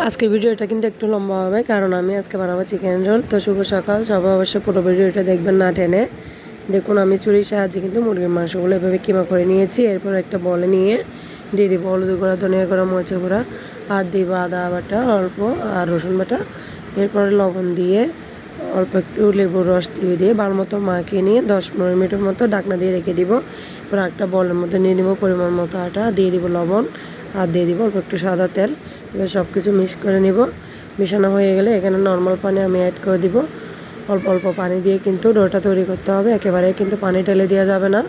আজকের ভিডিওটা কিন্তু একটু লম্বা হবে, কারণ আমি আজকে বানাবো চিকেন রোল। তো শুভ সকাল, সবাই অবশ্যই পুরো ভিডিওটা দেখবেন না টেনে। দেখুন আমি ছুরির সাহায্যে কিন্তু মুরগির মাংসগুলো এভাবে কিমা করে নিয়েছি। এরপর একটা বলে নিয়ে দিয়ে দিব হলুদ গুঁড়া, ধনিয়া গুঁড়া, মরিচ গুঁড়া, আর দিব আদা বাটা অল্প আর রসুন বাটা। এরপরে লবণ দিয়ে অল্প একটু লেবুর রস দিয়ে ভালো মতো মাখিয়ে নিয়ে 10-15 মিনিটের মতো ঢাকনা দিয়ে রেখে দিব। এরপর একটা বলের মধ্যে নিয়ে নিব পরিমাণ মতো আটা, দিয়ে দিব লবণ আর দিয়ে দিব অল্প একটু সাদা তেল। এবার সব কিছু মিক্স করে নিব। মিশানো হয়ে গেলে এখানে নর্মাল পানি আমি অ্যাড করে দিব। অল্প অল্প পানি দিয়ে কিন্তু ডোটা তৈরি করতে হবে, একেবারে কিন্তু পানি ঢেলে দেওয়া যাবে না।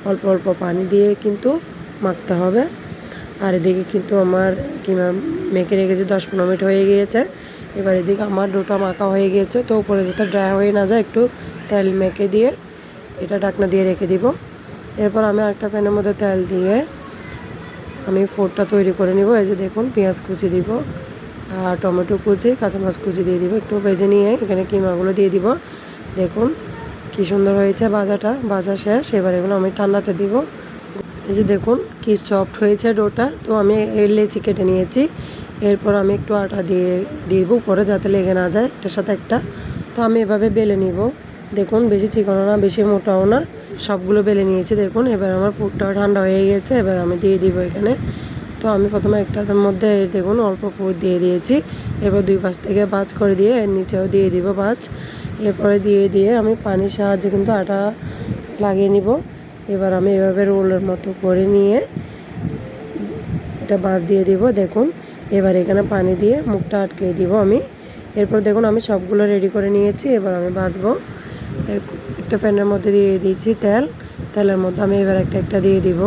অল্প অল্প পানি দিয়ে কিন্তু মাখতে হবে। আর এদিকে কিন্তু আমার কিমা মেখে রেখেছি 10-15 মিনিট হয়ে গিয়েছে। এবার এদিকে আমার ডোটা মাখা হয়ে গিয়েছে। তো উপরে যাতে ড্রাই হয়ে না যায় একটু তেল মেখে দিয়ে এটা ঢাকনা দিয়ে রেখে দিব। এরপর আমি আরেকটা প্যানের মধ্যে তেল দিয়ে আমি পোরটা তৈরি করে নিব। এই যে দেখুন পেঁয়াজ কুচি দিব আর টমেটো কুচি, কাঁচামরিচ কুচি দিয়ে দিব। একটু ভেজে নিয়ে এখানে কিমাগুলো দিয়ে দিব। দেখুন কি সুন্দর হয়েছে ভাজা শেষ। এবার এগুলো আমি ঠান্ডাতে দিব। এই যে দেখুন কি সফট হয়েছে ডোটা। তো আমি লেচি কেটে নিয়েছি। এরপর আমি একটু আটা দিয়ে দিব পরে, যাতে লেগে না যায় একটার সাথে একটা। তো আমি এভাবে বেলে নিব। দেখুন বেশি চিকনও না বেশি মোটাও না, সবগুলো বেলে নিয়েছি। দেখুন এবার আমার পুরটাও ঠান্ডা হয়ে গিয়েছে। এবার আমি দিয়ে দিব এখানে। তো আমি প্রথমে একটার মধ্যে দেখুন অল্প পুর দিয়ে দিয়েছি। এরপর দুই পাশ থেকে ভাঁজ করে দিয়ে এর নিচেও দিয়ে দিব ভাঁজ। এরপরে দিয়ে আমি পানির সাহায্যে কিন্তু আটা লাগিয়ে নিব। এবার আমি এভাবে রোলের মতো করে নিয়ে এটা ভাঁজ দিয়ে দিব। দেখুন এবার এখানে পানি দিয়ে মুখটা আটকে দিব আমি। এরপর দেখুন আমি সবগুলো রেডি করে নিয়েছি। এবার আমি ভাজবো। একটা প্যানের মধ্যে দিয়ে দিয়েছি তেলের মধ্যে আমি এবার একটা দিয়ে দিব।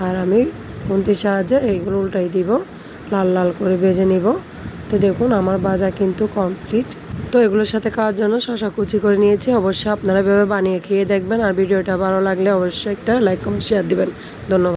আর আমি খুন্তির সাহায্যে এইগুলো উল্টাই দিব, লাল লাল করে ভেজে নিব। তো দেখুন আমার ভাজা কিন্তু কমপ্লিট। তো এগুলোর সাথে খাওয়ার জন্য শসা কুচি করে নিয়েছি। অবশ্যই আপনারা এভাবে বানিয়ে খেয়ে দেখবেন। আর ভিডিওটা ভালো লাগলে অবশ্যই একটা লাইক কমেন্ট শেয়ার দিবেন। ধন্যবাদ।